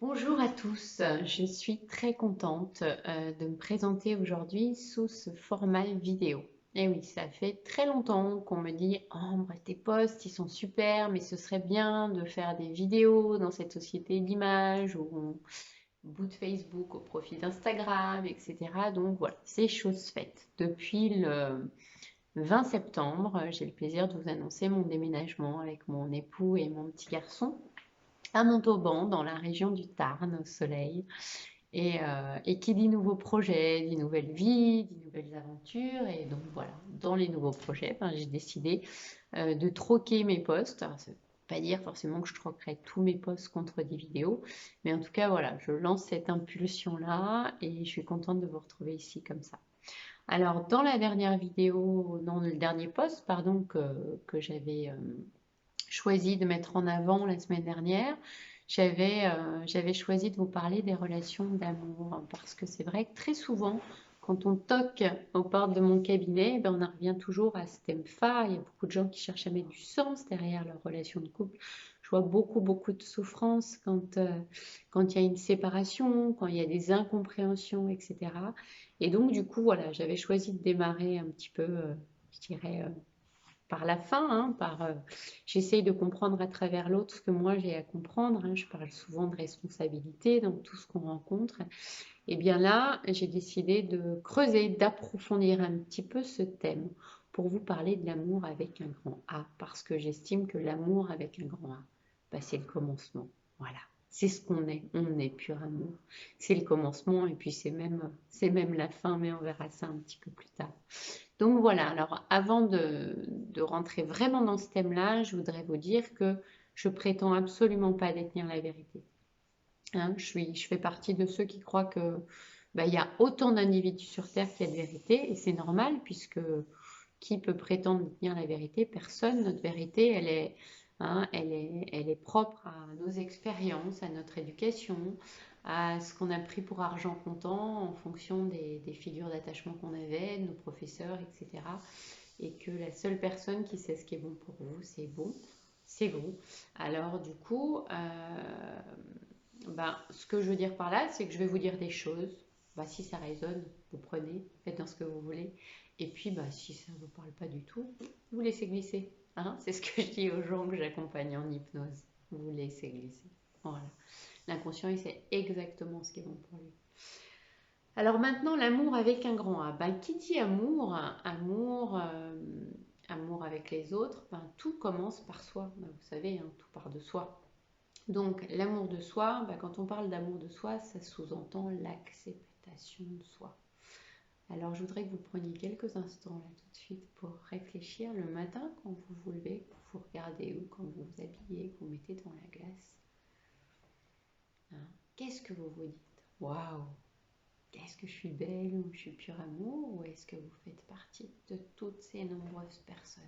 Bonjour à tous, je suis très contente de me présenter aujourd'hui sous ce format vidéo. Et oui, ça fait très longtemps qu'on me dit «Ambre, tes posts, ils sont super, mais ce serait bien de faire des vidéos dans cette société d'image ou on boot Facebook au profit d'Instagram, etc.» Donc voilà, c'est chose faite. Depuis le 20 septembre, j'ai le plaisir de vous annoncer mon déménagement avec mon époux et mon petit garçon à Montauban, dans la région du Tarn, au soleil. Et qui dit nouveaux projets, dit nouvelle vie, dit nouvelles aventures. Et donc voilà, dans les nouveaux projets, ben, j'ai décidé de troquer mes posts. Alors, ça ne veut pas dire forcément que je troquerai tous mes posts contre des vidéos, mais en tout cas, voilà, je lance cette impulsion-là et je suis contente de vous retrouver ici comme ça. Alors, dans la dernière vidéo, dans le dernier post, pardon, que j'avais choisi de mettre en avant la semaine dernière, j'avais choisi de vous parler des relations d'amour parce que c'est vrai que très souvent, quand on toque aux portes de mon cabinet, ben on en revient toujours à ce thème phare. Il y a beaucoup de gens qui cherchent à mettre du sens derrière leur relation de couple. Je vois beaucoup de souffrance quand il y a une séparation, quand il y a des incompréhensions, etc. Et donc, du coup, voilà, j'avais choisi de démarrer un petit peu, je dirais, par la fin, hein, j'essaye de comprendre à travers l'autre ce que moi j'ai à comprendre, hein. Je parle souvent de responsabilité dans tout ce qu'on rencontre. Et bien là, j'ai décidé de creuser, d'approfondir un petit peu ce thème pour vous parler de l'amour avec un grand A, parce que j'estime que l'amour avec un grand A, bah, c'est le commencement. Voilà. C'est ce qu'on est, on est pur amour. C'est le commencement et puis c'est même la fin, mais on verra ça un petit peu plus tard. Donc voilà, alors avant de rentrer vraiment dans ce thème-là, je voudrais vous dire que je prétends absolument pas détenir la vérité. Hein, je fais partie de ceux qui croient que il y a autant d'individus sur Terre qu'il y a de vérité, et c'est normal puisque qui peut prétendre détenir la vérité? Personne. Notre vérité, elle est propre à nos expériences, à notre éducation, à ce qu'on a pris pour argent comptant en fonction des figures d'attachement qu'on avait, de nos professeurs, etc. Et que la seule personne qui sait ce qui est bon pour vous, c'est vous. Alors du coup, ce que je veux dire par là, c'est que je vais vous dire des choses. Si ça résonne, vous prenez, faites dans ce que vous voulez. Et puis, si ça ne vous parle pas du tout, vous laissez glisser. Hein, c'est ce que je dis aux gens que j'accompagne en hypnose. Vous laissez glisser. Voilà. L'inconscient, il sait exactement ce qui est bon pour lui. Alors maintenant, l'amour avec un grand A. Qui dit amour, amour avec les autres, tout commence par soi. Vous savez, hein, tout part de soi. Donc l'amour de soi, quand on parle d'amour de soi, ça sous-entend l'acceptation de soi. Alors je voudrais que vous preniez quelques instants là tout de suite pour réfléchir le matin quand vous vous levez, que vous regardez ou quand vous vous habillez, que vous mettez devant la glace. Hein, qu'est-ce que vous vous dites? Waouh! Est-ce que je suis belle ou je suis pur amour, ou est-ce que vous faites partie de toutes ces nombreuses personnes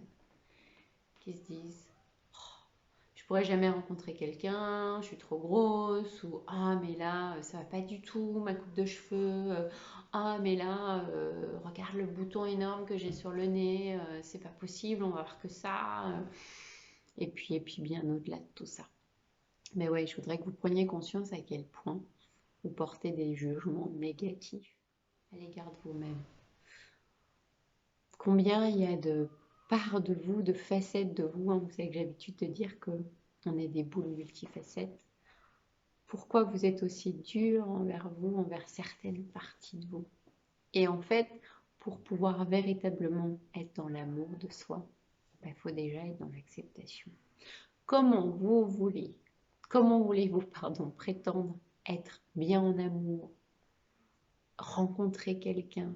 qui se disent je pourrais jamais rencontrer quelqu'un, je suis trop grosse, ou ah mais là ça va pas du tout ma coupe de cheveux, ah mais là regarde le bouton énorme que j'ai sur le nez, c'est pas possible, on va voir que ça, et puis bien au-delà de tout ça. Mais ouais, je voudrais que vous preniez conscience à quel point vous portez des jugements négatifs à l'égard de vous-même. Combien il y a de parts de vous, de facettes de vous, hein. Vous savez que j'ai l'habitude de dire que on est des boules multifacettes. Pourquoi vous êtes aussi dur envers vous, envers certaines parties de vous? Et en fait, pour pouvoir véritablement être dans l'amour de soi, il faut déjà être dans l'acceptation. Comment vous voulez, comment voulez-vous, prétendre être bien en amour, rencontrer quelqu'un,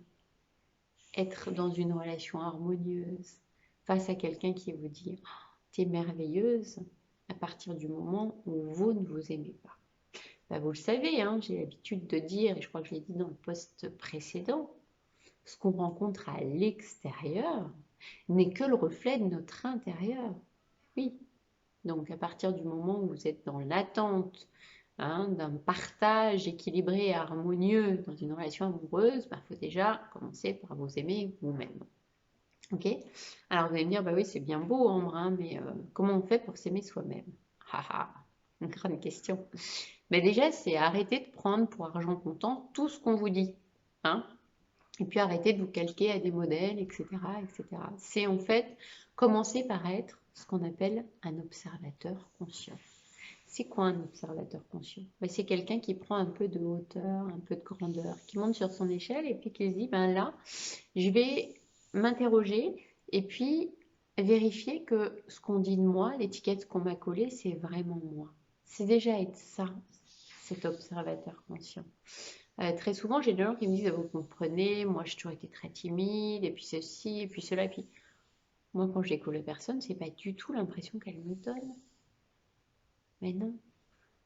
être dans une relation harmonieuse face à quelqu'un qui vous dit oh, t'es merveilleuse à partir du moment où vous ne vous aimez pas? Vous le savez, hein, j'ai l'habitude de dire, et je crois que je l'ai dit dans le post précédent, ce qu'on rencontre à l'extérieur n'est que le reflet de notre intérieur. Oui. Donc à partir du moment où vous êtes dans l'attente, hein, d'un partage équilibré et harmonieux dans une relation amoureuse, faut déjà commencer par vous aimer vous-même. Ok? Alors vous allez me dire, oui, c'est bien beau, Ambre, hein, mais comment on fait pour s'aimer soi-même? Haha, une grande question. Mais déjà, c'est arrêter de prendre pour argent comptant tout ce qu'on vous dit, hein. Et puis arrêter de vous calquer à des modèles, etc., etc. C'est en fait commencer par être ce qu'on appelle un observateur conscient. C'est quoi un observateur conscient? Ben, c'est quelqu'un qui prend un peu de hauteur, un peu de grandeur, qui monte sur son échelle et puis qui se dit, ben là, je vais m'interroger et puis vérifier que ce qu'on dit de moi, l'étiquette qu'on m'a collée, c'est vraiment moi. C'est déjà être ça, cet observateur conscient. Très souvent, j'ai des gens qui me disent, ah, vous comprenez, moi j'ai toujours été très timide, et puis ceci, et puis cela, et puis moi quand je découvre la personne, c'est pas du tout l'impression qu'elle me donne. Mais non,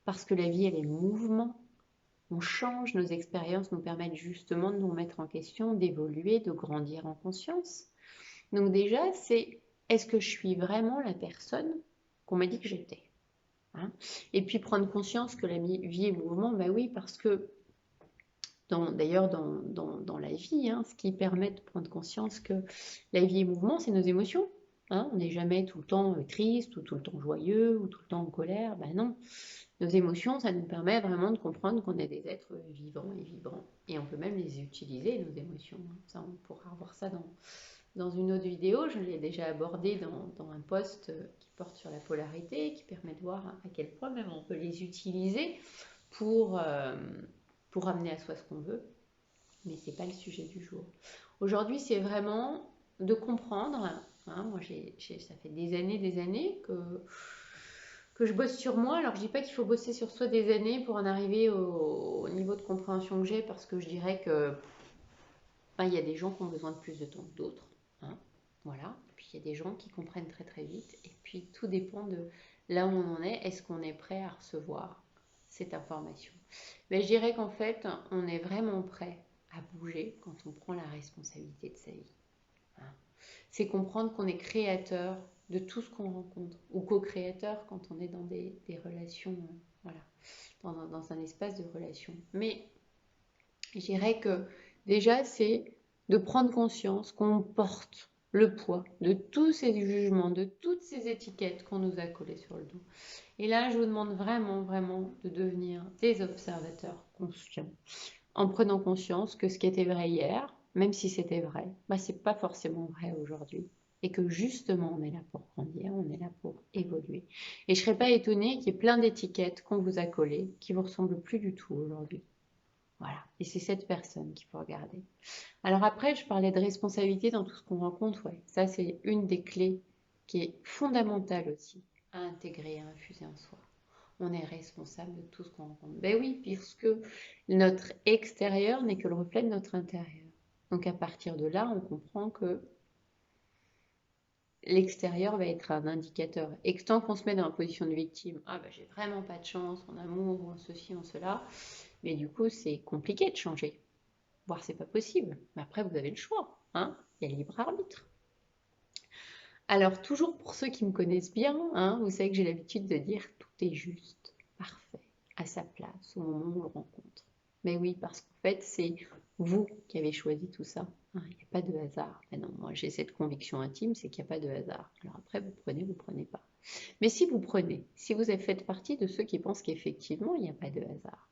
parce que la vie, elle est mouvement. On change, nos expériences nous permettent justement de nous remettre en question, d'évoluer, de grandir en conscience. Donc déjà, c'est est-ce que je suis vraiment la personne qu'on m'a dit que j'étais, hein? Et puis prendre conscience que la vie est mouvement, ben oui, parce que d'ailleurs dans la vie, hein, ce qui permet de prendre conscience que la vie est mouvement, c'est nos émotions. Hein. On n'est jamais tout le temps triste ou tout le temps joyeux ou tout le temps en colère. Ben non, nos émotions, ça nous permet vraiment de comprendre qu'on est des êtres vivants et vibrants. Et on peut même les utiliser, nos émotions. Ça, on pourra voir ça dans une autre vidéo. Je l'ai déjà abordé dans un post qui porte sur la polarité, qui permet de voir à quel point même on peut les utiliser pour, euh, pour amener à soi ce qu'on veut. Mais ce n'est pas le sujet du jour. Aujourd'hui, c'est vraiment de comprendre. Hein, moi, ça fait des années que je bosse sur moi. Alors, je dis pas qu'il faut bosser sur soi des années pour en arriver au niveau de compréhension que j'ai, parce que je dirais que il y a des gens qui ont besoin de plus de temps que d'autres. Hein, voilà. Puis il y a des gens qui comprennent très très vite. Et puis tout dépend de là où on en est. Est-ce qu'on est prêt à recevoir cette information? Mais je dirais qu'en fait, on est vraiment prêt à bouger quand on prend la responsabilité de sa vie. Hein. C'est comprendre qu'on est créateur de tout ce qu'on rencontre, ou co-créateur quand on est dans des relations, voilà, dans un espace de relation. Mais je dirais que déjà, c'est de prendre conscience qu'on porte le poids de tous ces jugements, de toutes ces étiquettes qu'on nous a collées sur le dos. Et là, je vous demande vraiment, vraiment de devenir des observateurs conscients, en prenant conscience que ce qui était vrai hier, même si c'était vrai, bah, c'est pas forcément vrai aujourd'hui. Et que justement, on est là pour grandir, on est là pour évoluer. Et je ne serais pas étonnée qu'il y ait plein d'étiquettes qu'on vous a collées qui ne vous ressemblent plus du tout aujourd'hui. Voilà. Et c'est cette personne qu'il faut regarder. Alors après, je parlais de responsabilité dans tout ce qu'on rencontre. Ouais. Ça, c'est une des clés qui est fondamentale aussi à intégrer, à infuser en soi. On est responsable de tout ce qu'on rencontre. Ben oui, puisque notre extérieur n'est que le reflet de notre intérieur. Donc à partir de là, on comprend que l'extérieur va être un indicateur. Et que tant qu'on se met dans la position de victime, ah ben j'ai vraiment pas de chance en amour ou en ceci, en cela, mais du coup c'est compliqué de changer. Voire c'est pas possible. Mais après vous avez le choix. Hein, il y a libre arbitre. Alors toujours pour ceux qui me connaissent bien, hein, vous savez que j'ai l'habitude de dire tout est juste, parfait, à sa place au moment où on le rencontre. Mais oui, parce qu'en fait c'est vous qui avez choisi tout ça. Hein, il n'y a pas de hasard. Mais non, moi j'ai cette conviction intime, c'est qu'il n'y a pas de hasard. Alors après vous prenez pas. Mais si vous prenez, si vous faites partie de ceux qui pensent qu'effectivement il n'y a pas de hasard,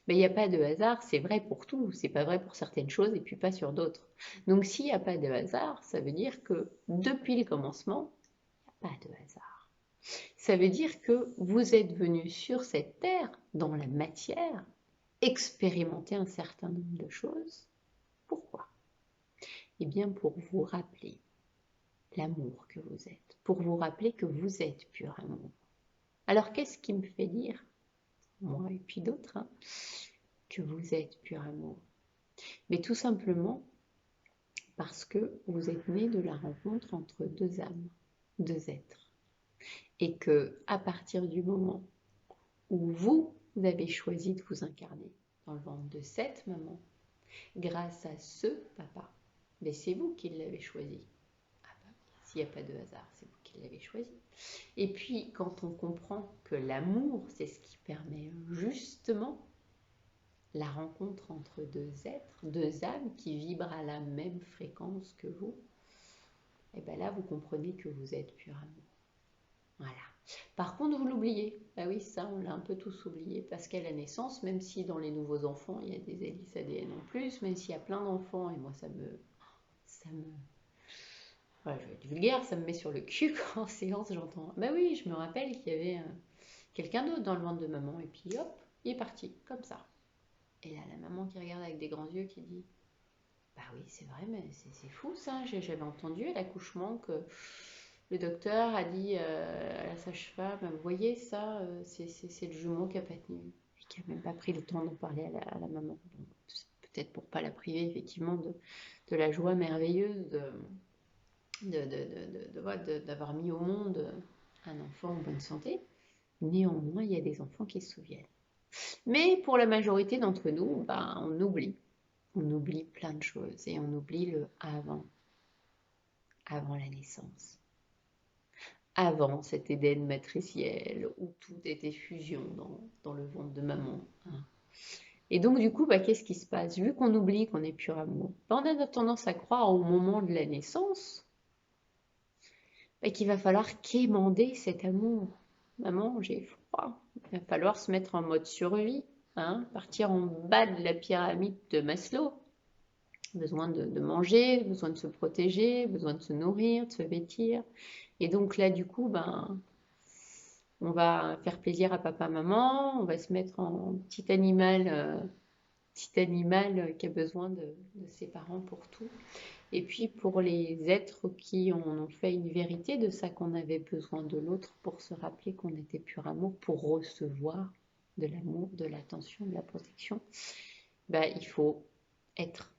mais il n'y a pas de hasard, c'est vrai pour tout, c'est pas vrai pour certaines choses et puis pas sur d'autres. Donc s'il n'y a pas de hasard, ça veut dire que depuis le commencement, il n'y a pas de hasard. Ça veut dire que vous êtes venu sur cette terre, dans la matière, expérimenter un certain nombre de choses. Pourquoi? Eh bien pour vous rappeler l'amour que vous êtes, pour vous rappeler que vous êtes pur amour. Alors qu'est-ce qui me fait dire, moi et puis d'autres, hein, que vous êtes pur amour? Mais tout simplement parce que vous êtes né de la rencontre entre deux âmes, deux êtres. Et que à partir du moment où vous avez choisi de vous incarner dans le ventre de cette maman, grâce à ce papa, mais c'est vous qui l'avez choisi. Ah bah, s'il n'y a pas de hasard, c'est vous qui l'avez choisi. Et puis, quand on comprend que l'amour, c'est ce qui permet justement la rencontre entre deux êtres, deux âmes qui vibrent à la même fréquence que vous, et bien là, vous comprenez que vous êtes pur amour. Voilà. Par contre, vous l'oubliez. Ah oui, ça, on l'a un peu tous oublié parce qu'à la naissance, même si dans les nouveaux enfants, il y a des hélices ADN en plus, même s'il y a plein d'enfants, et moi, ça me, ouais, je vais être vulgaire, ça me met sur le cul quand en séance j'entends. Bah oui, je me rappelle qu'il y avait quelqu'un d'autre dans le ventre de maman, et puis hop, il est parti, comme ça. Et là, la maman qui regarde avec des grands yeux qui dit, bah oui, c'est vrai, mais c'est fou ça. J'avais entendu à l'accouchement que le docteur a dit à la sage-femme, vous voyez ça, c'est le jumeau qui n'a pas tenu. Et qui n'a même pas pris le temps d'en parler à la maman. Peut-être pour pas la priver effectivement de la joie merveilleuse d'avoir mis au monde un enfant en bonne santé. Néanmoins, il y a des enfants qui se souviennent. Mais pour la majorité d'entre nous, ben, on oublie. On oublie plein de choses et on oublie le avant la naissance. Avant cet Éden matriciel où tout était fusion dans le ventre de maman. Hein. Et donc du coup, bah, qu'est-ce qui se passe? Vu qu'on oublie qu'on est pur amour, bah, on a tendance à croire au moment de la naissance bah, qu'il va falloir quémander cet amour. Maman, j'ai froid. Il va falloir se mettre en mode survie, hein, partir en bas de la pyramide de Maslow. Besoin de manger, besoin de se protéger, besoin de se nourrir, de se vêtir. Et donc là, du coup, ben, on va faire plaisir à papa, maman, on va se mettre en petit animal qui a besoin de ses parents pour tout. Et puis pour les êtres qui en ont fait une vérité de ça qu'on avait besoin de l'autre pour se rappeler qu'on était pur amour, pour recevoir de l'amour, de l'attention, de la protection, ben, il faut être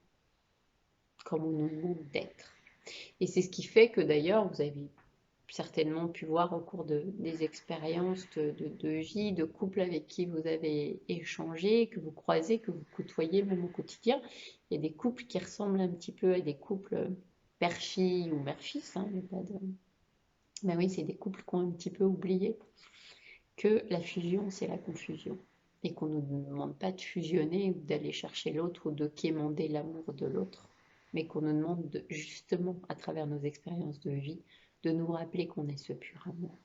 comme on nous demande d'être. Et c'est ce qui fait que d'ailleurs, vous avez certainement pu voir au cours des expériences de vie, de couple avec qui vous avez échangé, que vous croisez, que vous côtoyez même au quotidien. Il y a des couples qui ressemblent un petit peu à des couples père-fille ou mère-fils. Hein, ben oui, c'est des couples qui ont un petit peu oublié que la fusion, c'est la confusion. Et qu'on ne nous demande pas de fusionner ou d'aller chercher l'autre ou de quémander l'amour de l'autre, mais qu'on nous demande justement, à travers nos expériences de vie, de nous rappeler qu'on est ce pur amour.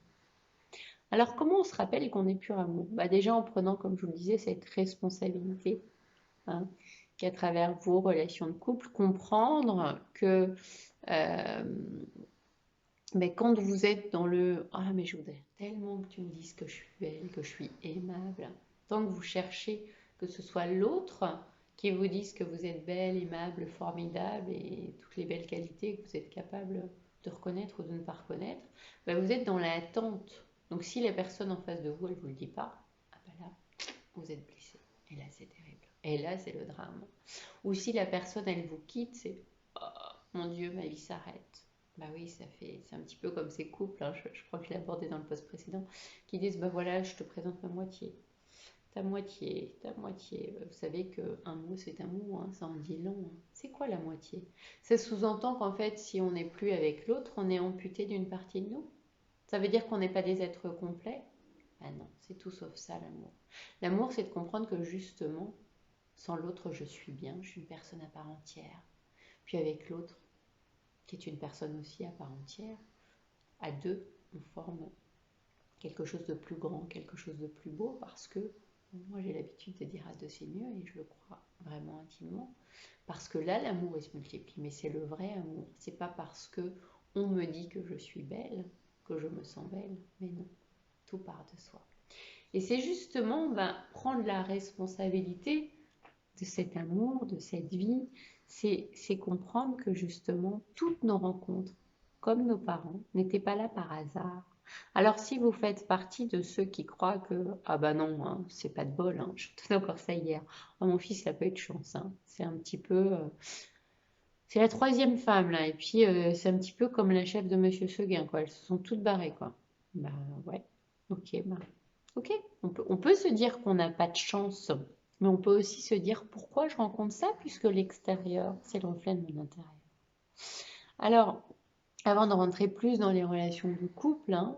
Alors comment on se rappelle qu'on est pur amour? Bah déjà en prenant, comme je vous le disais, cette responsabilité, hein, qu'à travers vos relations de couple, comprendre que euh, mais quand vous êtes dans le ah mais je voudrais tellement que tu me dises que je suis belle, que je suis aimable, tant que vous cherchez que ce soit l'autre qui vous dise que vous êtes belle, aimable, formidable et toutes les belles qualités que vous êtes capable de reconnaître ou de ne pas reconnaître, ben vous êtes dans l'attente. Donc si la personne en face de vous, elle ne vous le dit pas, ah ben là, vous êtes blessé. Et là, c'est terrible. Et là, c'est le drame. Ou si la personne, elle vous quitte, c'est oh, mon Dieu, ma vie s'arrête. Bah oui, c'est un petit peu comme ces couples, hein, je crois que je l'ai abordé dans le post précédent, qui disent bah voilà, je te présente ma moitié. Ta moitié, ta moitié. Vous savez qu'un mot, c'est un mot, hein, ça en dit long. Hein. C'est quoi la moitié? Ça sous-entend qu'en fait, si on n'est plus avec l'autre, on est amputé d'une partie de nous. Ça veut dire qu'on n'est pas des êtres complets? Ah non, c'est tout sauf ça l'amour. L'amour, c'est de comprendre que justement, sans l'autre, je suis bien, je suis une personne à part entière. Puis avec l'autre, qui est une personne aussi à part entière, à deux, on forme quelque chose de plus grand, quelque chose de plus beau, parce que moi j'ai l'habitude de dire à deux c'est mieux, et je le crois vraiment intimement, parce que là l'amour il se multiplie, mais c'est le vrai amour. C'est pas parce que on me dit que je suis belle que je me sens belle, mais non, tout part de soi. Et c'est justement prendre la responsabilité de cet amour, de cette vie, c'est comprendre que justement toutes nos rencontres, comme nos parents, n'étaient pas là par hasard. Alors si vous faites partie de ceux qui croient que ah bah non, hein, c'est pas de bol, hein, je tenais encore ça hier, oh, mon fils il a pas eu de chance, hein. C'est un petit peu, c'est la troisième femme là, et puis c'est un petit peu comme la chef de Monsieur Seguin, quoi, elles se sont toutes barrées quoi. Bah ouais, ok, bah ok, on peut se dire qu'on n'a pas de chance, mais on peut aussi se dire pourquoi je rencontre ça, puisque l'extérieur, c'est le reflet de mon intérieur. Alors, avant de rentrer plus dans les relations de couple, hein,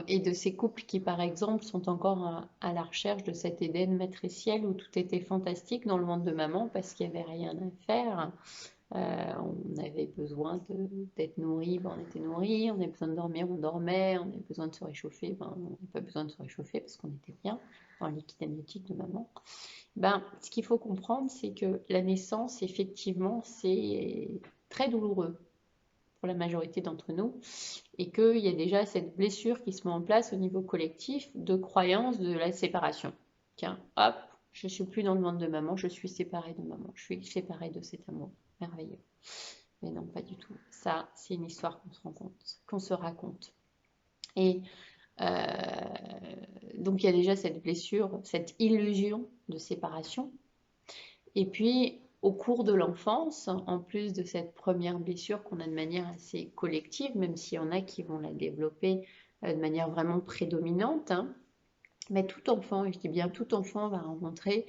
et de ces couples qui, par exemple, sont encore à la recherche de cet Éden matriciel où tout était fantastique dans le ventre de maman parce qu'il n'y avait rien à faire, On avait besoin d'être nourri, ben, on était nourri, on avait besoin de dormir, on dormait, on avait besoin de se réchauffer, ben, on n'avait pas besoin de se réchauffer parce qu'on était bien dans le liquide amniotique de maman. Ben, ce qu'il faut comprendre, c'est que la naissance, effectivement, c'est très douloureux pour la majorité d'entre nous, et qu'il y a déjà cette blessure qui se met en place au niveau collectif de croyance de la séparation. Tiens, hop, je suis plus dans le ventre de maman, je suis séparée de maman, je suis séparée de cet amour merveilleux. Mais non, pas du tout. Ça, c'est une histoire qu'on se raconte. Et donc il y a déjà cette blessure, cette illusion de séparation. Et puis, au cours de l'enfance, en plus de cette première blessure qu'on a de manière assez collective, même s'il y en a qui vont la développer de manière vraiment prédominante, hein, mais tout enfant, et je dis bien tout enfant, va rencontrer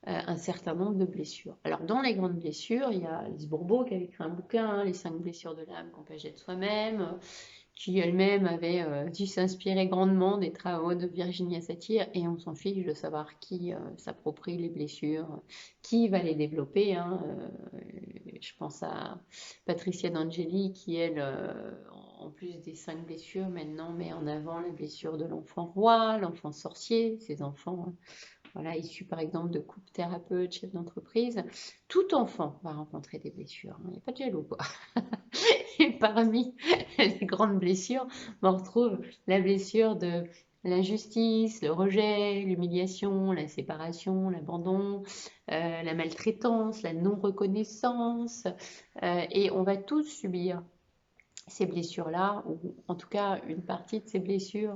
un certain nombre de blessures. Alors, dans les grandes blessures, il y a Lise Bourbeau qui avait écrit un bouquin, hein, Les 5 blessures de l'âme qu'on peut de soi-même, qui elle-même avait dû s'inspirer grandement des travaux de Virginia Satir, et on s'en fiche de savoir qui s'approprie les blessures, qui va les développer. Hein. Je pense à Patricia D'Angeli qui, elle, en plus des 5 blessures, maintenant met en avant la blessure de l'enfant roi, l'enfant sorcier, ces enfants voilà, issus par exemple de couples thérapeutes, chefs d'entreprise. Tout enfant va rencontrer des blessures, il n'y a pas de jaloux quoi. Et parmi les grandes blessures, on retrouve la blessure de l'injustice, le rejet, l'humiliation, la séparation, l'abandon, la maltraitance, la non-reconnaissance. Et on va tous subir ces blessures-là, ou en tout cas une partie de ces blessures,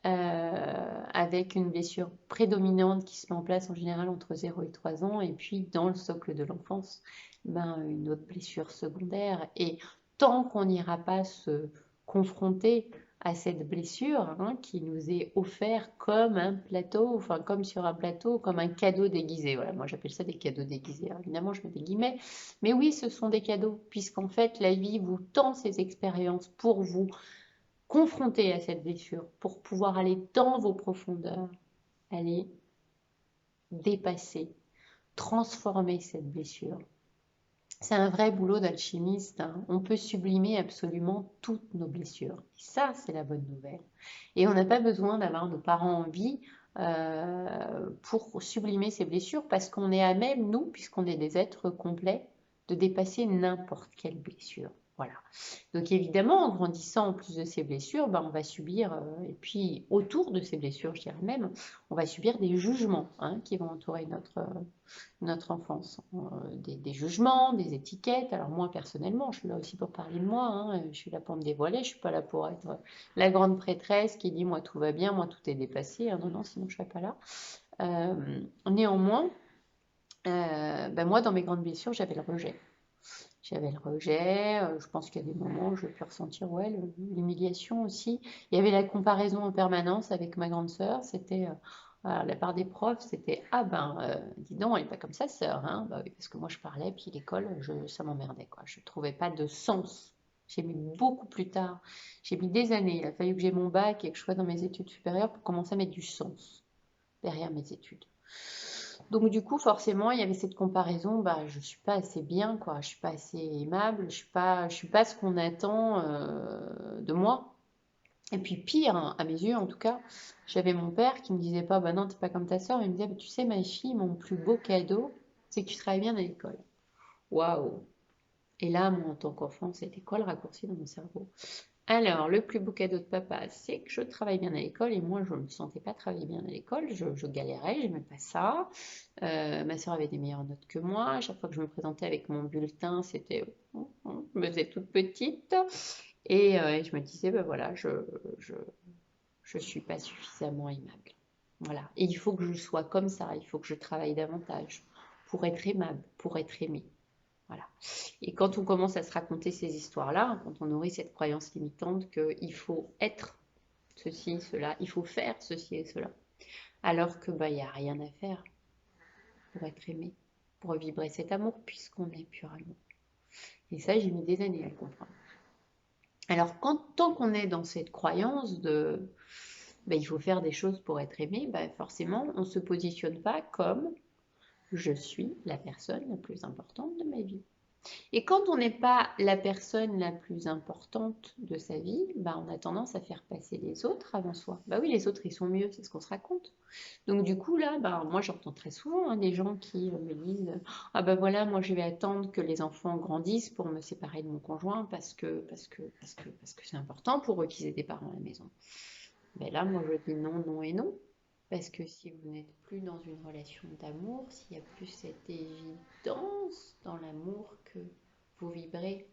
avec une blessure prédominante qui se met en place en général entre 0 et 3 ans, et puis dans le socle de l'enfance, ben, une autre blessure secondaire. Et tant qu'on n'ira pas se confronter à cette blessure hein, qui nous est offerte comme un plateau, enfin comme sur un plateau, comme un cadeau déguisé. Voilà, moi j'appelle ça des cadeaux déguisés. Alors, évidemment, je mets des guillemets, mais oui, ce sont des cadeaux, puisqu'en fait, la vie vous tend ces expériences pour vous confronter à cette blessure, pour pouvoir aller dans vos profondeurs, aller dépasser, transformer cette blessure. C'est un vrai boulot d'alchimiste. Hein. On peut sublimer absolument toutes nos blessures. Et ça, c'est la bonne nouvelle. Et on n'a pas besoin d'avoir nos parents en vie pour sublimer ces blessures parce qu'on est à même, nous, puisqu'on est des êtres complets, de dépasser n'importe quelle blessure. Voilà. Donc évidemment, en grandissant, en plus de ces blessures, ben, on va subir, et puis autour de ces blessures, je dirais même, on va subir des jugements hein, qui vont entourer notre enfance. Des jugements, des étiquettes. Alors moi, personnellement, je suis là aussi pour parler de moi. Hein. Je suis là pour me dévoiler. Je ne suis pas là pour être la grande prêtresse qui dit « moi, tout va bien, moi, tout est dépassé hein. ». Non, non, sinon, je ne serais pas là. Néanmoins, ben moi, dans mes grandes blessures, j'avais le rejet. J'avais le rejet, je pense qu'il y a des moments où je peux ressentir ouais, l'humiliation aussi. Il y avait la comparaison en permanence avec ma grande sœur, c'était la part des profs, c'était ah ben dis donc, elle n'est pas comme sa sœur, hein. Bah oui, parce que moi je parlais, puis l'école, ça m'emmerdait quoi. Je ne trouvais pas de sens. J'ai mis beaucoup plus tard, j'ai mis des années, il a fallu que j'ai mon bac et que je sois dans mes études supérieures pour commencer à mettre du sens derrière mes études. Donc du coup, forcément, il y avait cette comparaison, bah, je suis pas assez bien, quoi. Je suis pas assez aimable, je suis pas ce qu'on attend de moi. Et puis pire, hein, à mes yeux en tout cas, j'avais mon père qui me disait pas, bah non, t'es pas comme ta soeur, mais il me disait, bah, tu sais, ma fille, mon plus beau cadeau, c'est que tu travailles bien à l'école. Waouh! Et là, moi, en tant qu'enfant, c'était quoi le raccourci dans mon cerveau? Alors, le plus beau cadeau de papa, c'est que je travaille bien à l'école et moi, je ne me sentais pas travailler bien à l'école. Je galérais, j'aimais pas ça. Ma soeur avait des meilleures notes que moi. À chaque fois que je me présentais avec mon bulletin, c'était, je me faisais toute petite. Et je me disais, ben voilà, je suis pas suffisamment aimable. Voilà. Et il faut que je sois comme ça. Il faut que je travaille davantage pour être aimable, pour être aimée. Voilà. Et quand on commence à se raconter ces histoires-là, quand on nourrit cette croyance limitante qu'il faut être ceci, cela, il faut faire ceci et cela, alors que bah, y a rien à faire pour être aimé, pour vibrer cet amour, puisqu'on est pur amour. Et ça, j'ai mis des années à le comprendre. Alors, tant qu'on est dans cette croyance de bah, il faut faire des choses pour être aimé, bah, forcément, on ne se positionne pas comme je suis la personne la plus importante de ma vie. Et quand on n'est pas la personne la plus importante de sa vie, bah, on a tendance à faire passer les autres avant soi. Bah oui, les autres, ils sont mieux, c'est ce qu'on se raconte. Donc du coup, là, bah, moi j'entends très souvent des gens qui me disent ah ben voilà, moi je vais attendre que les enfants grandissent pour me séparer de mon conjoint parce que c'est important pour eux qu'ils aient des parents à la maison. Ben là, moi je dis non, non et non. Parce que si vous n'êtes plus dans une relation d'amour, s'il n'y a plus cette évidence dans l'amour que vous vibrez,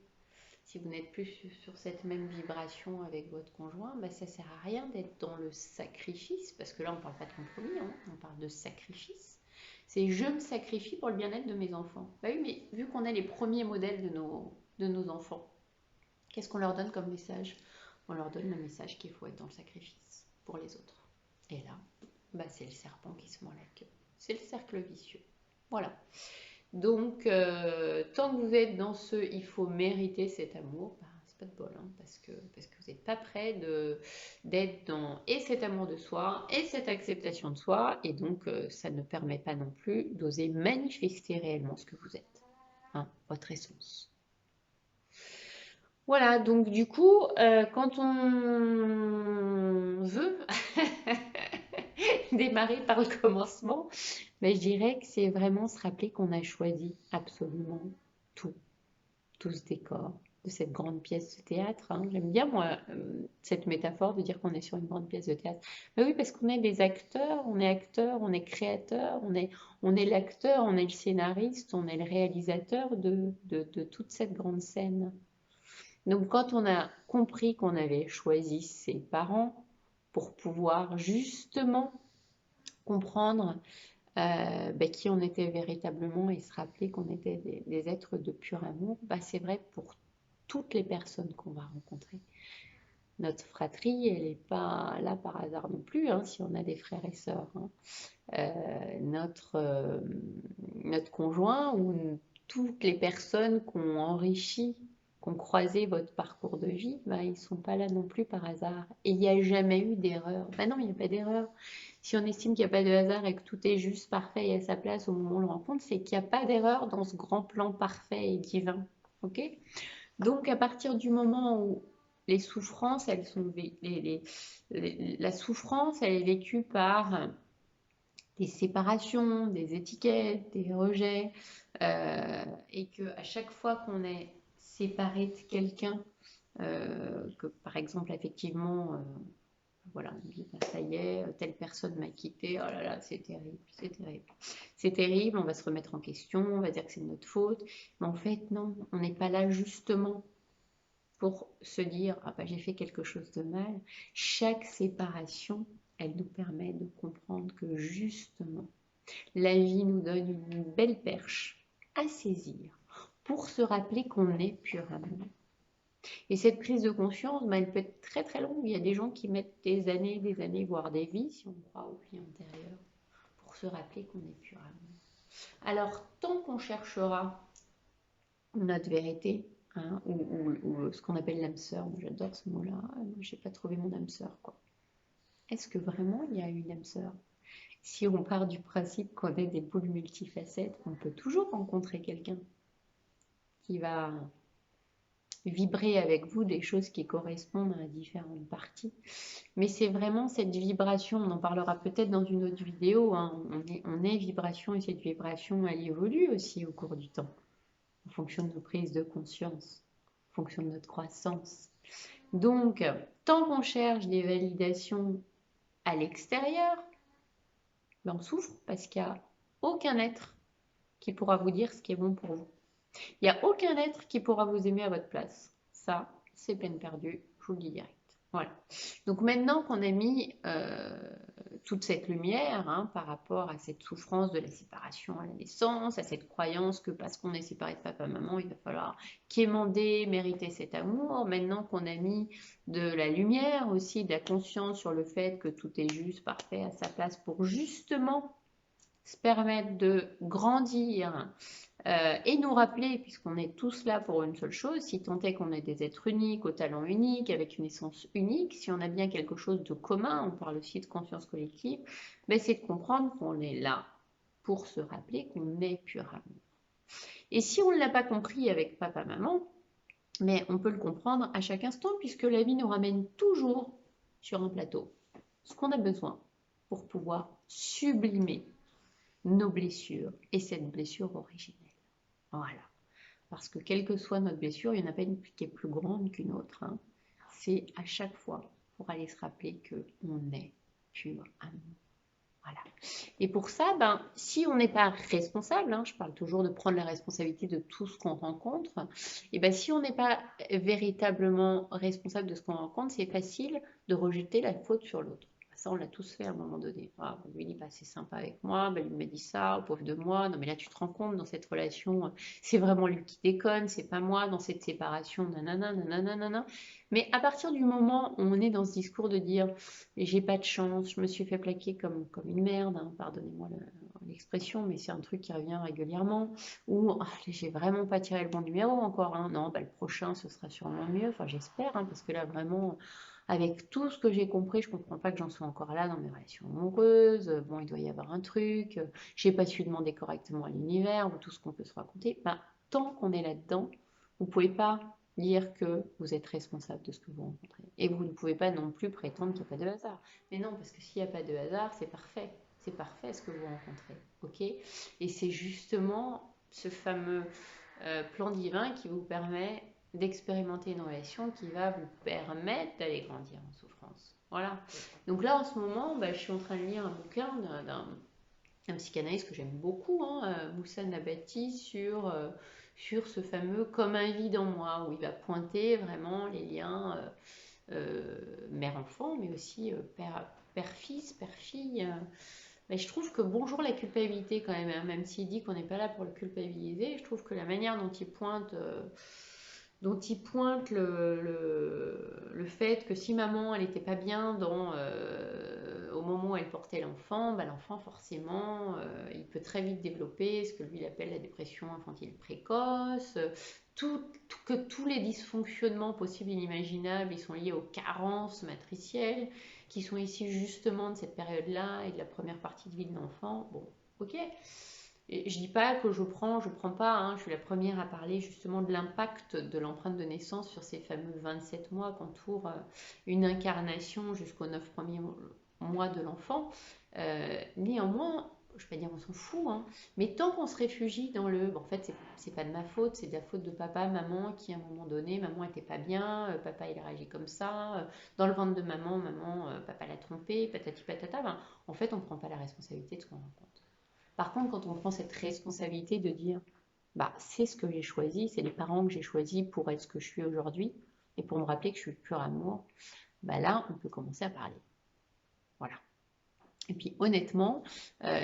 si vous n'êtes plus sur cette même vibration avec votre conjoint, bah, ça ne sert à rien d'être dans le sacrifice, parce que là on ne parle pas de compromis, hein, on parle de sacrifice. C'est je me sacrifie pour le bien-être de mes enfants. Bah oui, mais vu qu'on est les premiers modèles de nos enfants, qu'est-ce qu'on leur donne comme message? On leur donne le message qu'il faut être dans le sacrifice pour les autres. Et là, bah, c'est le serpent qui se mord la queue. C'est le cercle vicieux. Voilà. Donc, tant que vous êtes dans ce il faut mériter cet amour, bah, c'est pas de bol, hein, parce que vous n'êtes pas prêt d'être dans et cet amour de soi et cette acceptation de soi, et donc ça ne permet pas non plus d'oser manifester réellement ce que vous êtes, hein, votre essence. Voilà, donc du coup, quand on veut démarrer par le commencement, mais je dirais que c'est vraiment se rappeler qu'on a choisi absolument tout, tout ce décor de cette grande pièce de théâtre, hein. J'aime bien, moi, cette métaphore de dire qu'on est sur une grande pièce de théâtre. Mais oui, parce qu'on est des acteurs, on est créateur, on est l'acteur, on est le scénariste, on est le réalisateur de toute cette grande scène. Donc, quand on a compris qu'on avait choisi ses parents pour pouvoir justement comprendre qui on était véritablement et se rappeler qu'on était des êtres de pur amour, bah, c'est vrai pour toutes les personnes qu'on va rencontrer. Notre fratrie, elle n'est pas là par hasard non plus, hein, si on a des frères et sœurs, hein. Notre conjoint ou toutes les personnes qui ont enrichi, qui ont croisé votre parcours de vie, bah, ils ne sont pas là non plus par hasard. Et il n'y a jamais eu d'erreur. Bah non, il n'y a pas d'erreur. Si on estime qu'il n'y a pas de hasard et que tout est juste parfait et à sa place au moment où on le rencontre, c'est qu'il n'y a pas d'erreur dans ce grand plan parfait et divin. Ok? Donc, à partir du moment où les souffrances, elles sont, la souffrance, elle est vécue par des séparations, des étiquettes, des rejets, et que à chaque fois qu'on est séparé de quelqu'un, que par exemple effectivement, voilà, on dit bah, ça y est, telle personne m'a quitté, oh là là, c'est terrible, c'est terrible, c'est terrible, on va se remettre en question, on va dire que c'est de notre faute, mais en fait non, on n'est pas là justement pour se dire ah bah j'ai fait quelque chose de mal. Chaque séparation, elle nous permet de comprendre que justement la vie nous donne une belle perche à saisir pour se rappeler qu'on est pur amour. Et cette prise de conscience, bah, elle peut être très très longue. Il y a des gens qui mettent des années, voire des vies, si on croit au vie antérieure, pour se rappeler qu'on est pur amour. Alors, tant qu'on cherchera notre vérité, hein, ou ce qu'on appelle l'âme sœur, moi j'adore ce mot-là, moi j'ai pas trouvé mon âme sœur, quoi. Est-ce que vraiment il y a une âme sœur? Si on part du principe qu'on est des boules multifacettes, on peut toujours rencontrer quelqu'un qui va vibrer avec vous des choses qui correspondent à différentes parties. Mais c'est vraiment cette vibration, on en parlera peut-être dans une autre vidéo, hein, on est vibration et cette vibration, elle évolue aussi au cours du temps, en fonction de nos prises de conscience, en fonction de notre croissance. Donc, tant qu'on cherche des validations à l'extérieur, ben on souffre parce qu'il n'y a aucun être qui pourra vous dire ce qui est bon pour vous. Il n'y a aucun être qui pourra vous aimer à votre place. Ça, c'est peine perdue, je vous le dis direct. Voilà. Donc maintenant qu'on a mis toute cette lumière, hein, par rapport à cette souffrance de la séparation à la naissance, à cette croyance que parce qu'on est séparé de papa-maman, il va falloir quémander, mériter cet amour, maintenant qu'on a mis de la lumière aussi, de la conscience sur le fait que tout est juste, parfait, à sa place pour justement se permettre de grandir et nous rappeler, puisqu'on est tous là pour une seule chose, si tant est qu'on est des êtres uniques, au talent unique, avec une essence unique, si on a bien quelque chose de commun, on parle aussi de conscience collective, ben c'est de comprendre qu'on est là pour se rappeler qu'on est pur amour. Et si on ne l'a pas compris avec papa, maman, mais on peut le comprendre à chaque instant puisque la vie nous ramène toujours sur un plateau ce qu'on a besoin pour pouvoir sublimer nos blessures et cette blessure originelle. Voilà. Parce que quelle que soit notre blessure, il n'y en a pas une qui est plus grande qu'une autre. Hein. C'est à chaque fois pour aller se rappeler qu'on est pur amour. Voilà. Et pour ça, si on n'est pas responsable, hein, je parle toujours de prendre la responsabilité de tout ce qu'on rencontre, et si on n'est pas véritablement responsable de ce qu'on rencontre, c'est facile de rejeter la faute sur l'autre. Ça, on l'a tous fait à un moment donné. Ah, lui, il n'est pas assez sympa avec moi, lui m'a dit ça, au pauvre de moi. Non, mais là, tu te rends compte, dans cette relation, c'est vraiment lui qui déconne, c'est pas moi, dans cette séparation, nanana, nanana, nanana. Mais à partir du moment où on est dans ce discours de dire j'ai pas de chance, je me suis fait plaquer comme une merde, hein, pardonnez-moi l'expression, mais c'est un truc qui revient régulièrement, ou j'ai vraiment pas tiré le bon numéro encore, hein, non, le prochain ce sera sûrement mieux, enfin j'espère, hein, parce que là vraiment, avec tout ce que j'ai compris, je comprends pas que j'en sois encore là dans mes relations amoureuses, bon il doit y avoir un truc, j'ai pas su demander correctement à l'univers, ou tout ce qu'on peut se raconter, tant qu'on est là-dedans, vous pouvez pas dire que vous êtes responsable de ce que vous rencontrez. Et vous ne pouvez pas non plus prétendre qu'il n'y a pas de hasard. Mais non, parce que s'il n'y a pas de hasard, c'est parfait. C'est parfait ce que vous rencontrez. Ok. Et c'est justement ce fameux plan divin qui vous permet d'expérimenter une relation qui va vous permettre d'aller grandir en souffrance. Voilà. Donc là, en ce moment, je suis en train de lire un bouquin d'un psychanalyste que j'aime beaucoup, hein, Moussa Nabati, sur ce fameux comme un vide en moi, où il va pointer vraiment les liens mère-enfant, mais aussi père-fils, père-fille. Mais je trouve que bonjour la culpabilité quand même, hein, même s'il dit qu'on n'est pas là pour le culpabiliser, je trouve que la manière dont il pointe le fait que si maman elle n'était pas bien au moment où elle portait l'enfant, l'enfant forcément il peut très vite développer ce que lui il appelle la dépression infantile précoce, que tous les dysfonctionnements possibles et inimaginables ils sont liés aux carences matricielles qui sont ici justement de cette période-là et de la première partie de vie de l'enfant. Bon, ok. Et je dis pas que je prends pas, hein, je suis la première à parler justement de l'impact de l'empreinte de naissance sur ces fameux 27 mois qu'entoure une incarnation jusqu'aux 9 premiers mois de l'enfant. Néanmoins, je ne vais pas dire on s'en fout, hein, mais tant qu'on se réfugie dans en fait, c'est pas de ma faute, c'est de la faute de papa, maman, qui à un moment donné, maman était pas bien, papa il a réagi comme ça, dans le ventre de maman, papa l'a trompé, patati patata, en fait, on ne prend pas la responsabilité de ce qu'on rencontre. Par contre, quand on prend cette responsabilité de dire, c'est ce que j'ai choisi, c'est les parents que j'ai choisis pour être ce que je suis aujourd'hui, et pour me rappeler que je suis le pur amour, là, on peut commencer à parler. Voilà. Et puis honnêtement,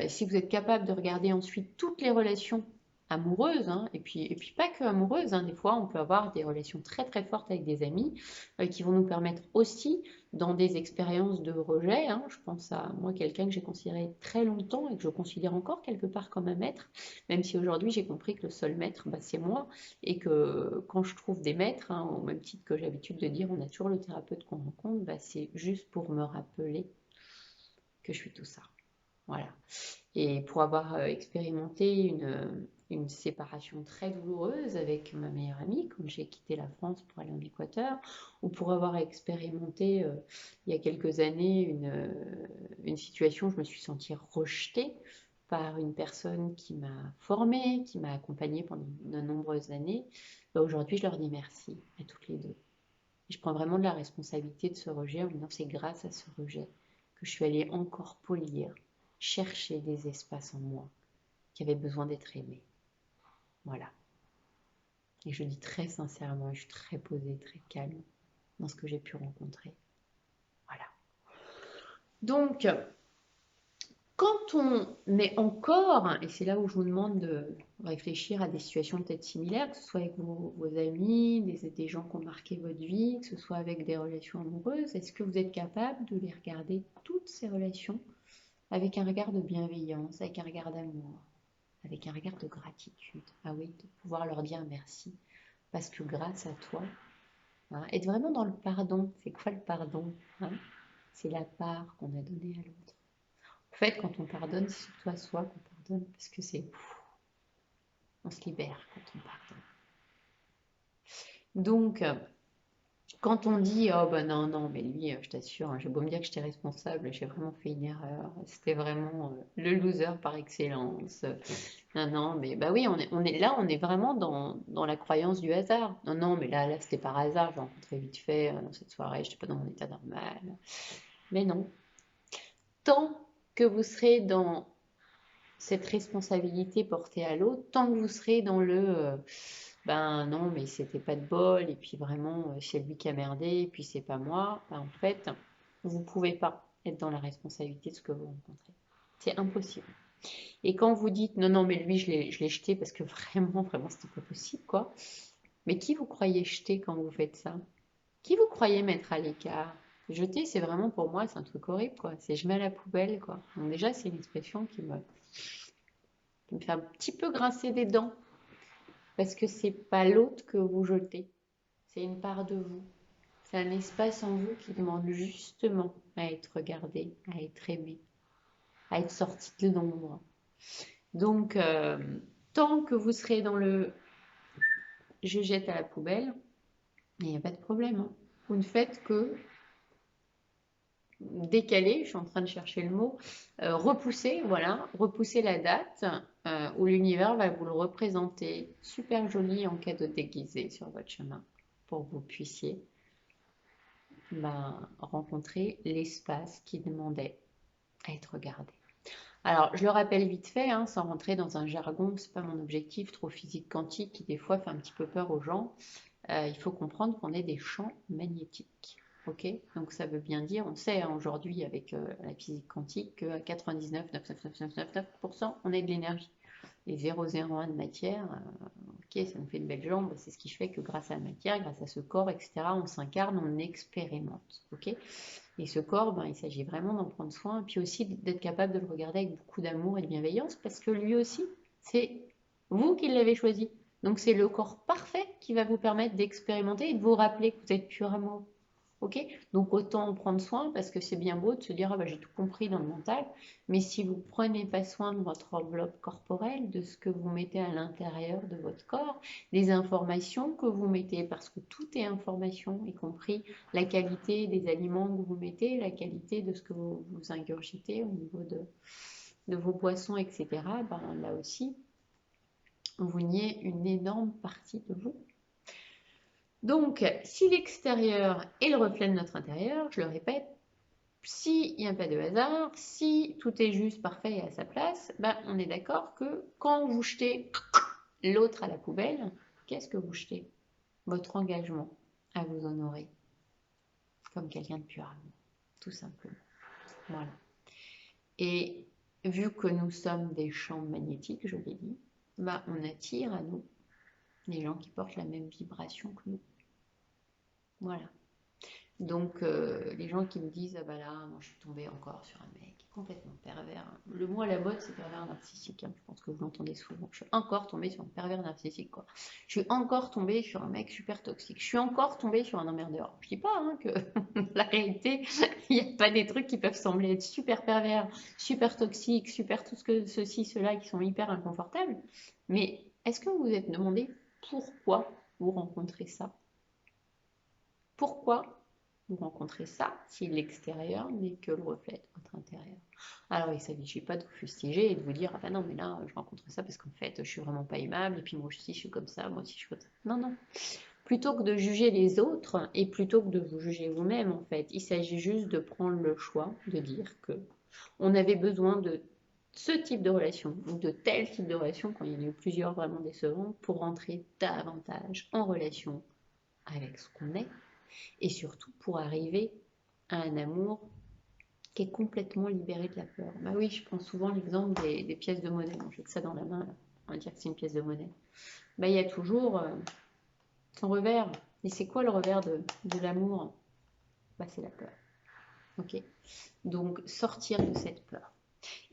si vous êtes capable de regarder ensuite toutes les relations amoureuses, hein, et puis pas que amoureuses, hein, des fois on peut avoir des relations très très fortes avec des amis qui vont nous permettre aussi dans des expériences de rejet, hein, je pense à moi quelqu'un que j'ai considéré très longtemps et que je considère encore quelque part comme un maître, même si aujourd'hui j'ai compris que le seul maître c'est moi, et que quand je trouve des maîtres, hein, au même titre que j'ai l'habitude de dire on a toujours le thérapeute qu'on rencontre, c'est juste pour me rappeler que je suis tout ça. Voilà. Et pour avoir expérimenté une séparation très douloureuse avec ma meilleure amie quand j'ai quitté la France pour aller en Équateur, ou pour avoir expérimenté il y a quelques années une situation où je me suis sentie rejetée par une personne qui m'a formée, qui m'a accompagnée pendant de nombreuses années, aujourd'hui je leur dis merci à toutes les deux. Et je prends vraiment de la responsabilité de ce rejet en me disant c'est grâce à ce rejet que je suis allée encore polir, chercher des espaces en moi qui avaient besoin d'être aimés. Voilà. Et je dis très sincèrement, je suis très posée, très calme dans ce que j'ai pu rencontrer. Voilà. Donc, quand on est encore, et c'est là où je vous demande de réfléchir à des situations peut-être similaires, que ce soit avec vos amis, des gens qui ont marqué votre vie, que ce soit avec des relations amoureuses, est-ce que vous êtes capable de les regarder, toutes ces relations, avec un regard de bienveillance, avec un regard d'amour, avec un regard de gratitude? Ah oui, de pouvoir leur dire merci, parce que grâce à toi, hein, être vraiment dans le pardon. C'est quoi le pardon, hein? C'est la part qu'on a donnée à l'autre. En fait, quand on pardonne, c'est surtout à soi qu'on pardonne, parce que c'est On se libère quand on pardonne. Donc, quand on dit, oh ben non, non, mais lui, je t'assure, hein, j'ai beau me dire que j'étais responsable, j'ai vraiment fait une erreur, c'était vraiment le loser par excellence. Non, non, mais bah oui, là, on est vraiment dans la croyance du hasard. Non, non, mais là, c'était par hasard, j'ai rencontré vite fait dans cette soirée, je n'étais pas dans mon état normal. Mais non, tant que vous serez dans cette responsabilité portée à l'autre, tant que vous serez dans ben non, mais c'était pas de bol, et puis vraiment, c'est lui qui a merdé, et puis c'est pas moi, ben, en fait, vous pouvez pas être dans la responsabilité de ce que vous rencontrez. C'est impossible. Et quand vous dites non, non, mais lui, je l'ai jeté parce que vraiment, vraiment, c'était pas possible, quoi. Mais qui vous croyez jeter quand vous faites ça? Qui vous croyez mettre à l'écart? Jeter, c'est vraiment pour moi, c'est un truc horrible, quoi. C'est je mets à la poubelle, quoi. Donc déjà, c'est une expression qui me fait un petit peu grincer des dents. Parce que c'est pas l'autre que vous jetez, c'est une part de vous. C'est un espace en vous qui demande justement à être regardé, à être aimé, à être sorti de l'ombre. Donc, tant que vous serez dans le je jette à la poubelle, il n'y a pas de problème, hein. Vous ne faites que décaler, je suis en train de chercher le mot, repousser, voilà, repousser la date où l'univers va vous le représenter super joli en cadeau déguisé sur votre chemin pour que vous puissiez rencontrer l'espace qui demandait à être regardé. Alors, je le rappelle vite fait, hein, sans rentrer dans un jargon, c'est pas mon objectif trop physique quantique qui des fois fait un petit peu peur aux gens. Il faut comprendre qu'on est des champs magnétiques. Ok, donc ça veut bien dire, on sait hein, aujourd'hui avec la physique quantique qu'à 99,99999%, on est de l'énergie. Et 0,01 de matière, ok, ça nous fait de belles jambes, c'est ce qui fait que grâce à la matière, grâce à ce corps, etc., on s'incarne, on expérimente. Ok, et ce corps, il s'agit vraiment d'en prendre soin, et puis aussi d'être capable de le regarder avec beaucoup d'amour et de bienveillance, parce que lui aussi, c'est vous qui l'avez choisi. Donc c'est le corps parfait qui va vous permettre d'expérimenter et de vous rappeler que vous êtes pur amour. Ok, donc autant en prendre soin parce que c'est bien beau de se dire ah bah, j'ai tout compris dans le mental, mais si vous ne prenez pas soin de votre enveloppe corporelle, de ce que vous mettez à l'intérieur de votre corps, des informations que vous mettez, parce que tout est information, y compris la qualité des aliments que vous mettez, la qualité de ce que vous ingurgitez au niveau de vos boissons, etc., là aussi, vous niez une énorme partie de vous. Donc, si l'extérieur est le reflet de notre intérieur, je le répète, s'il n'y a pas de hasard, si tout est juste, parfait et à sa place, on est d'accord que quand vous jetez l'autre à la poubelle, qu'est-ce que vous jetez? Votre engagement à vous honorer comme quelqu'un de pur amour, tout simplement. Voilà. Et vu que nous sommes des champs magnétiques, je l'ai dit, on attire à nous les gens qui portent la même vibration que nous. Voilà. Donc, les gens qui me disent ah bah là, moi je suis tombée encore sur un mec complètement pervers. Le mot à la mode, c'est pervers narcissique. Hein. Je pense que vous l'entendez souvent. Je suis encore tombée sur un pervers narcissique, quoi. Je suis encore tombée sur un mec super toxique. Je suis encore tombée sur un emmerdeur. Je dis pas hein, que la réalité, il n'y a pas des trucs qui peuvent sembler être super pervers, super toxiques, super tout ce que ceci, cela, qui sont hyper inconfortables. Mais est-ce que vous vous êtes demandé pourquoi vous rencontrez ça? Pourquoi vous rencontrez ça si l'extérieur n'est que le reflet de votre intérieur? Alors, il ne s'agit pas de vous fustiger et de vous dire ah ben non, mais là, je rencontre ça parce qu'en fait, je suis vraiment pas aimable et puis moi aussi, je suis comme ça, moi aussi, je suis comme ça. Non, non. Plutôt que de juger les autres et plutôt que de vous juger vous-même, en fait, il s'agit juste de prendre le choix de dire que on avait besoin de ce type de relation ou de tel type de relation, quand il y en a eu plusieurs vraiment décevants, pour rentrer davantage en relation avec ce qu'on est et surtout pour arriver à un amour qui est complètement libéré de la peur. Bah oui, je prends souvent l'exemple des pièces de monnaie. Bon, j'ai que ça dans la main, là. On va dire que c'est une pièce de monnaie. Il y a toujours son revers. Et c'est quoi le revers de l'amour? C'est la peur. Ok. Donc, sortir de cette peur.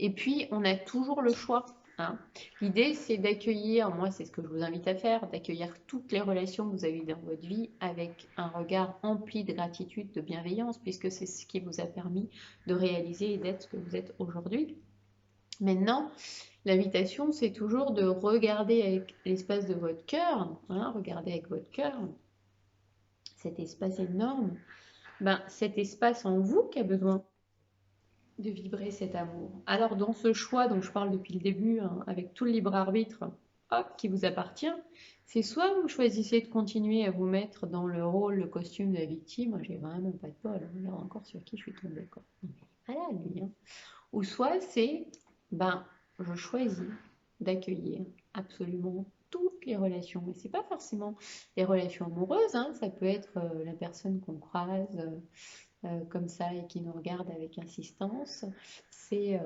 Et puis, on a toujours le choix. Hein. L'idée, c'est d'accueillir, moi c'est ce que je vous invite à faire, d'accueillir toutes les relations que vous avez dans votre vie avec un regard empli de gratitude, de bienveillance, puisque c'est ce qui vous a permis de réaliser et d'être ce que vous êtes aujourd'hui. Maintenant, L'invitation, c'est toujours de regarder avec l'espace de votre cœur, hein, regardez avec votre cœur, cet espace énorme, ben, cet espace en vous qui a besoin de vibrer cet amour. Alors dans ce choix dont je parle depuis le début, hein, avec tout le libre arbitre, hop, qui vous appartient, c'est soit vous choisissez de continuer à vous mettre dans le rôle, le costume de la victime, moi j'ai vraiment pas de bol, hein, regarde encore sur qui je suis tombée, quoi. Voilà lui, hein. Ou soit c'est, ben, je choisis d'accueillir absolument toutes les relations. Et c'est pas forcément les relations amoureuses, hein, ça peut être la personne qu'on croise, comme ça et qui nous regarde avec insistance. C'est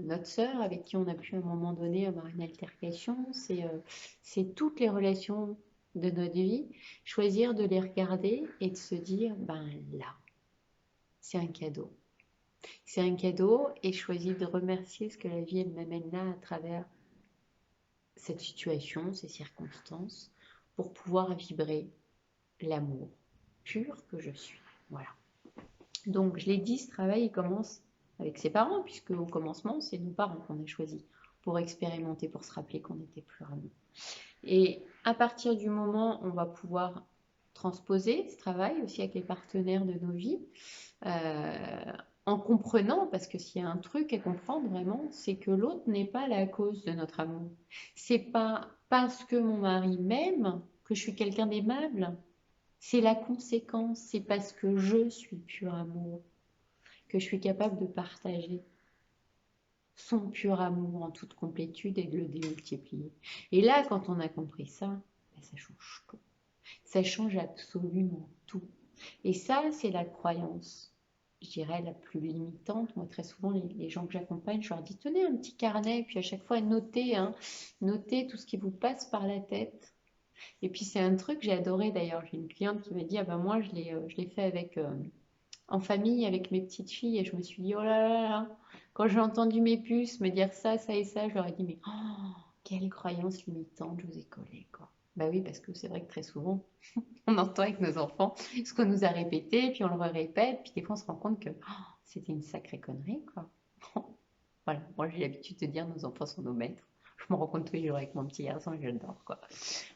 notre sœur avec qui on a pu à un moment donné avoir une altercation. C'est toutes les relations de notre vie. Choisir de les regarder et de se dire, ben là, c'est un cadeau. C'est un cadeau et choisir de remercier ce que la vie elle m'amène là à travers cette situation, ces circonstances, pour pouvoir vibrer l'amour pur que je suis. Voilà. Donc, je l'ai dit, ce travail, il commence avec ses parents, puisque au commencement, c'est nos parents qu'on a choisis pour expérimenter, pour se rappeler qu'on n'était plus amour. Et à partir du moment où on va pouvoir transposer ce travail aussi avec les partenaires de nos vies, en comprenant, parce que s'il y a un truc à comprendre vraiment, c'est que l'autre n'est pas la cause de notre amour. C'est pas parce que mon mari m'aime que je suis quelqu'un d'aimable. C'est la conséquence, c'est parce que je suis pur amour que je suis capable de partager son pur amour en toute complétude et de le démultiplier. Et là, quand on a compris ça, ben, ça change tout. Ça change absolument tout. Et ça, c'est la croyance, je dirais, la plus limitante. Moi, très souvent, les gens que j'accompagne, je leur dis, tenez un petit carnet, puis à chaque fois, notez, hein, notez tout ce qui vous passe par la tête. Et puis, c'est un truc que j'ai adoré d'ailleurs. J'ai une cliente qui m'a dit, ah ben moi, je l'ai fait avec... en famille avec mes petites filles et je me suis dit, oh là là là, quand j'ai entendu mes puces me dire ça, ça et ça, je leur ai dit, mais oh, quelle croyance limitante je vous ai collé, quoi. Bah oui, parce que c'est vrai que très souvent, on entend avec nos enfants ce qu'on nous a répété, puis on le répète, puis des fois on se rend compte que oh, c'était une sacrée connerie, quoi. Voilà, moi j'ai l'habitude de dire nos enfants sont nos maîtres. Je me rends compte tous les jours avec mon petit garçon et j'adore, quoi.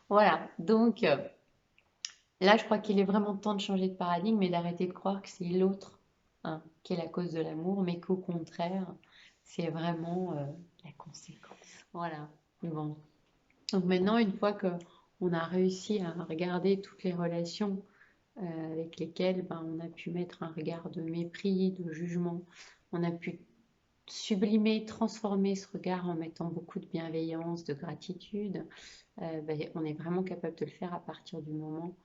Voilà, donc là, je crois qu'il est vraiment temps de changer de paradigme et d'arrêter de croire que c'est l'autre, hein, qui est la cause de l'amour, mais qu'au contraire, c'est vraiment la conséquence. Voilà. Bon. Donc maintenant, une fois que on a réussi à regarder toutes les relations avec lesquelles ben, on a pu mettre un regard de mépris, de jugement, on a pu sublimer, transformer ce regard en mettant beaucoup de bienveillance, de gratitude, ben, on est vraiment capable de le faire à partir du moment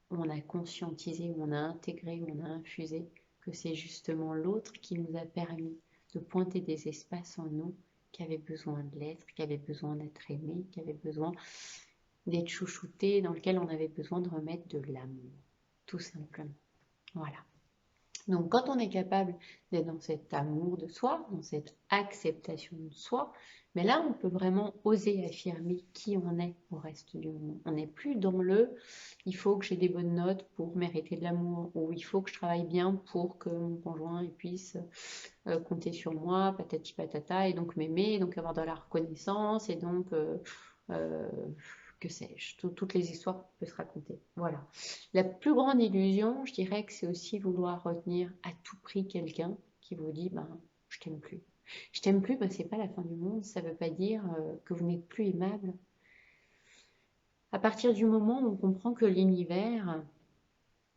où on a conscientisé, où on a intégré, où on a infusé que c'est justement l'autre qui nous a permis de pointer des espaces en nous qui avaient besoin de l'être, qui avaient besoin d'être aimés, qui avaient besoin d'être chouchoutés, dans lequel on avait besoin de remettre de l'amour, tout simplement. Voilà. Donc quand on est capable d'être dans cet amour de soi, dans cette acceptation de soi, mais là on peut vraiment oser affirmer qui on est au reste du monde. On n'est plus dans le il faut que j'ai des bonnes notes pour mériter de l'amour, ou il faut que je travaille bien pour que mon conjoint puisse compter sur moi, patati patata, et donc m'aimer, et donc avoir de la reconnaissance, et donc euh, que sais-je, toutes les histoires qu'on peut se raconter. Voilà. La plus grande illusion, je dirais que c'est aussi vouloir retenir à tout prix quelqu'un qui vous dit ben, je t'aime plus. Je t'aime plus, ben, c'est pas la fin du monde, ça veut pas dire que vous n'êtes plus aimable. À partir du moment où on comprend que l'univers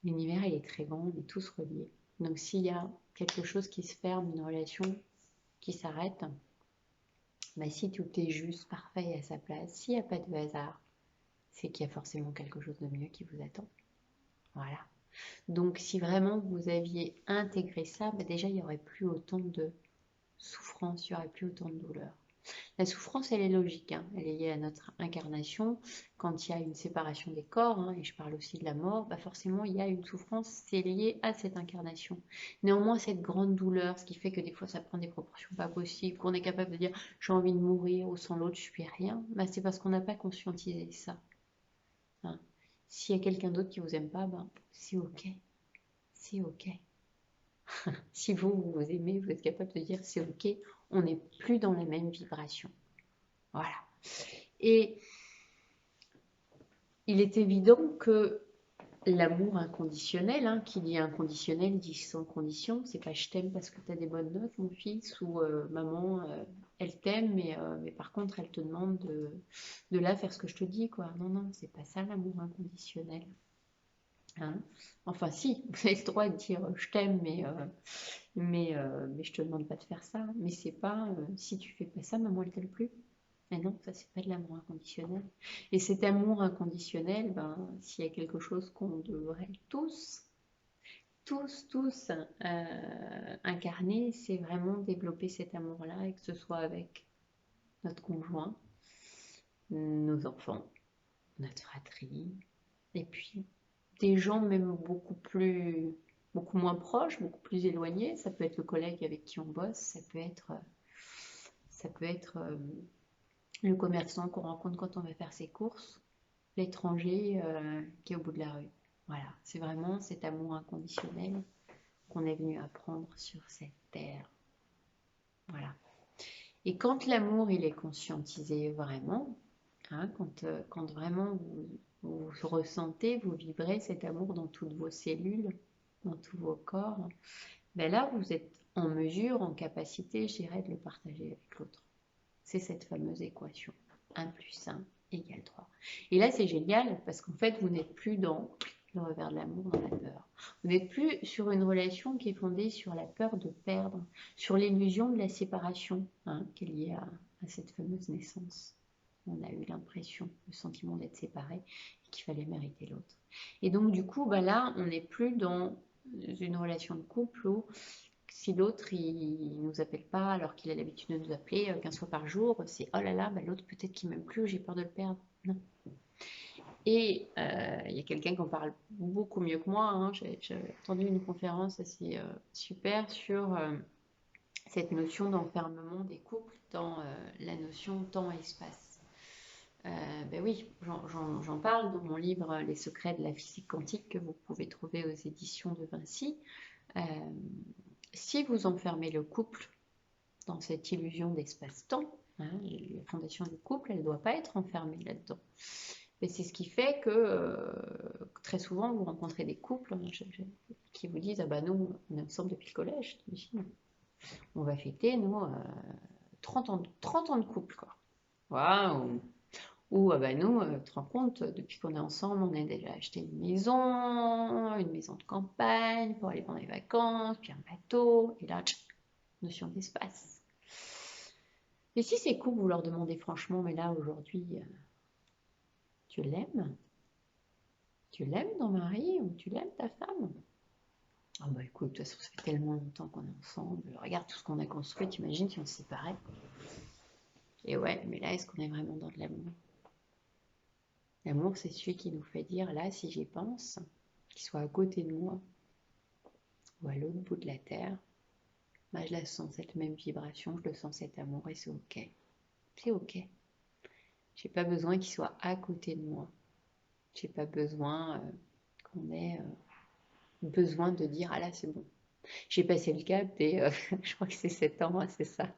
il est très grand, on est tous reliés. Donc s'il y a quelque chose qui se ferme, une relation qui s'arrête, ben, si tout est juste, parfait et à sa place, s'il n'y a pas de hasard, c'est qu'il y a forcément quelque chose de mieux qui vous attend. Voilà. Donc si vraiment vous aviez intégré ça, bah déjà il n'y aurait plus autant de souffrance, il n'y aurait plus autant de douleur. La souffrance, elle est logique, hein, elle est liée à notre incarnation. Quand il y a une séparation des corps, hein, et je parle aussi de la mort, bah forcément il y a une souffrance, c'est lié à cette incarnation. Néanmoins, cette grande douleur, ce qui fait que des fois ça prend des proportions pas possibles, qu'on est capable de dire j'ai envie de mourir ou sans l'autre je suis rien, bah, c'est parce qu'on n'a pas conscientisé ça. Hein. S'il y a quelqu'un d'autre qui vous aime pas, bah, c'est ok. C'est ok. Si vous, vous aimez, vous êtes capable de dire c'est ok, on n'est plus dans la même vibration. Voilà. Et il est évident que l'amour inconditionnel, hein, qui dit inconditionnel dit sans condition, c'est pas je t'aime parce que tu as des bonnes notes, mon fils, ou maman, elle t'aime, mais par contre, elle te demande de là faire ce que je te dis, quoi. Non, non, c'est pas ça l'amour inconditionnel. Hein. Enfin, si, vous avez le droit de dire je t'aime, mais je te demande pas de faire ça. Mais c'est pas si tu fais pas ça, maman, elle t'aime plus. Mais non, ça c'est pas de l'amour inconditionnel. Et cet amour inconditionnel, ben, s'il y a quelque chose qu'on devrait tous incarner, c'est vraiment développer cet amour-là, et que ce soit avec notre conjoint, nos enfants, notre fratrie, et puis des gens même beaucoup moins proches, beaucoup plus éloignés. Ça peut être le collègue avec qui on bosse, ça peut être le commerçant qu'on rencontre quand on va faire ses courses, l'étranger qui est au bout de la rue. Voilà, c'est vraiment cet amour inconditionnel qu'on est venu apprendre sur cette terre. Voilà. Et quand l'amour, il est conscientisé vraiment, hein, quand vraiment vous ressentez, vous vibrez cet amour dans toutes vos cellules, dans tous vos corps, ben là, vous êtes en mesure, en capacité, je dirais, de le partager avec l'autre. C'est cette fameuse équation. 1 plus 1 égale 3. Et là, c'est génial parce qu'en fait, vous n'êtes plus dans le revers de l'amour, dans la peur. Vous n'êtes plus sur une relation qui est fondée sur la peur de perdre, sur l'illusion de la séparation, hein, qui est liée à cette fameuse naissance. On a eu l'impression, le sentiment d'être séparé et qu'il fallait mériter l'autre. Et donc, du coup, bah là, on n'est plus dans une relation de couple où si l'autre il nous appelle pas alors qu'il a l'habitude de nous appeler 15 fois par jour, c'est oh là là, bah, l'autre peut-être qu'il m'aime plus, j'ai peur de le perdre. Non. Et il y a quelqu'un qui en parle beaucoup mieux que moi. Hein. J'ai entendu une conférence assez super sur cette notion d'enfermement des couples dans la notion temps-espace. Ben oui, j'en parle dans mon livre Les secrets de la physique quantique que vous pouvez trouver aux éditions de Vinci. Euh, si vous enfermez le couple dans cette illusion d'espace-temps, hein, la fondation du couple, elle ne doit pas être enfermée là-dedans. Et c'est ce qui fait que très souvent, vous rencontrez des couples qui vous disent « Ah bah nous, on est ensemble depuis le collège, on va fêter, nous, 30 ans de couple, quoi. Waouh !» Ou ah bah nous, tu te rends compte, depuis qu'on est ensemble, on a déjà acheté une maison de campagne pour aller pendant les vacances, puis un bateau, et là, notion d'espace. Et si ces couples, vous leur demandez franchement, mais là aujourd'hui, tu l'aimes? Tu l'aimes ton mari ou tu l'aimes ta femme? Ah bah écoute, de toute façon, ça fait tellement longtemps qu'on est ensemble, regarde tout ce qu'on a construit, t'imagines si on se séparait? Et ouais, mais là, est-ce qu'on est vraiment dans de l'amour? L'amour, c'est celui qui nous fait dire, là, si j'y pense, qu'il soit à côté de moi ou à l'autre bout de la terre, bah, je la sens, cette même vibration, je le sens cet amour et c'est ok. C'est ok. J'ai pas besoin qu'il soit à côté de moi. J'ai pas besoin qu'on ait besoin de dire, ah là, c'est bon. J'ai passé le cap et je crois que c'est 7 ans, hein, c'est ça.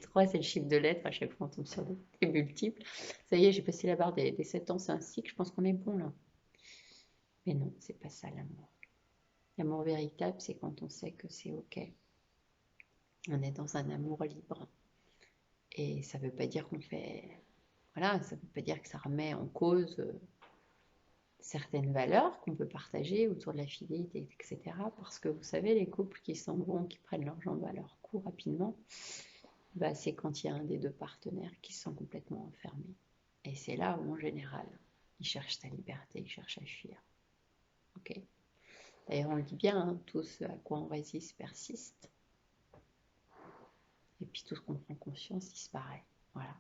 3, c'est le chiffre de lettres, à chaque fois on tombe sur des multiples. Ça y est, j'ai passé la barre des 7 ans, c'est un cycle, je pense qu'on est bon là. Mais non, c'est pas ça l'amour. L'amour véritable, c'est quand on sait que c'est ok. On est dans un amour libre. Et ça veut pas dire qu'on fait... Voilà, ça veut pas dire que ça remet en cause certaines valeurs qu'on peut partager autour de la fidélité, etc. Parce que vous savez, les couples qui s'en vont, qui prennent leur jambe à leur cou rapidement, bah, c'est quand il y a un des deux partenaires qui se sent complètement enfermé. Et c'est là où, en général, ils cherchent sa liberté, ils cherchent à fuir. Okay. D'ailleurs, on le dit bien, hein, tout ce à quoi on résiste persiste. Et puis tout ce qu'on prend conscience disparaît. Voilà.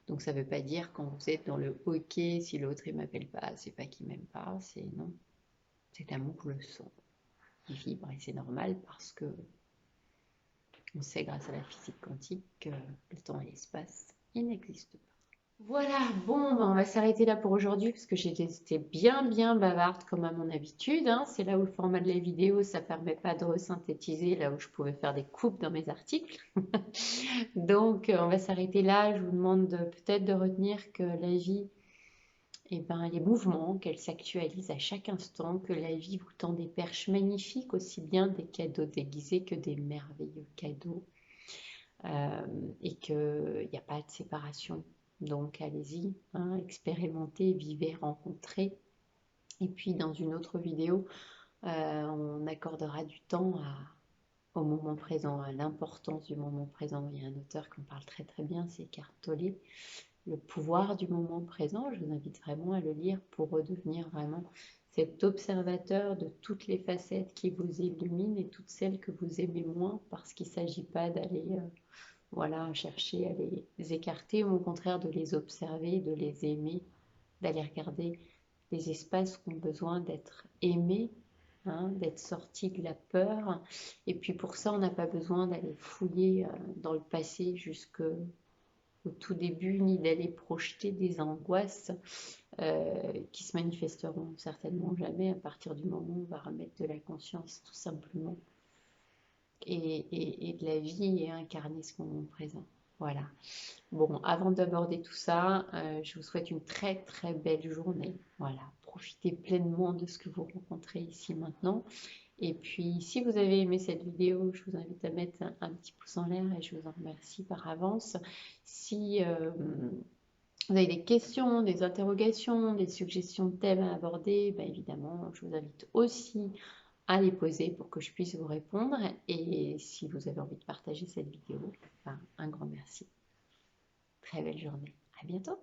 Donc ça ne veut pas dire quand vous êtes dans le ok, si l'autre ne m'appelle pas, c'est pas qu'il m'aime pas, c'est non. Cet amour, je le sens. Il vibre et c'est normal parce que on sait grâce à la physique quantique que le temps et l'espace, ils n'existent pas. Voilà, bon, ben, on va s'arrêter là pour aujourd'hui parce que été bien bavarde comme à mon habitude, hein. C'est là où le format de la vidéo, ça permet pas de resynthétiser, là où je pouvais faire des coupes dans mes articles. Donc, on va s'arrêter là. Je vous demande peut-être de retenir que la vie, eh ben, les mouvements, qu'elle s'actualise à chaque instant, que la vie vous tend des perches magnifiques, aussi bien des cadeaux déguisés que des merveilleux cadeaux, euh, et qu'il n'y a pas de séparation. Donc allez-y, hein, expérimentez, vivez, rencontrez. Et puis dans une autre vidéo, on accordera du temps au moment présent, à l'importance du moment présent. Il y a un auteur qui en parle très bien, c'est Eckhart Tolle, le pouvoir du moment présent. Je vous invite vraiment à le lire pour redevenir vraiment cet observateur de toutes les facettes qui vous illuminent et toutes celles que vous aimez moins, parce qu'il ne s'agit pas d'aller voilà, chercher à les écarter, ou au contraire de les observer, de les aimer, d'aller regarder les espaces qui ont besoin d'être aimés, hein, d'être sortis de la peur. Et puis pour ça, on n'a pas besoin d'aller fouiller dans le passé jusqu'au tout début, ni d'aller projeter des angoisses qui se manifesteront certainement jamais à partir du moment où on va remettre de la conscience tout simplement et de la vie et incarner ce moment présent. Voilà. Bon, avant d'aborder tout ça, je vous souhaite une très belle journée. Voilà, profitez pleinement de ce que vous rencontrez ici maintenant. Et puis, si vous avez aimé cette vidéo, je vous invite à mettre un petit pouce en l'air et je vous en remercie par avance. Si vous avez des questions, des interrogations, des suggestions de thèmes à aborder, ben évidemment, je vous invite aussi à les poser pour que je puisse vous répondre. Et si vous avez envie de partager cette vidéo, ben, un grand merci. Très belle journée. À bientôt.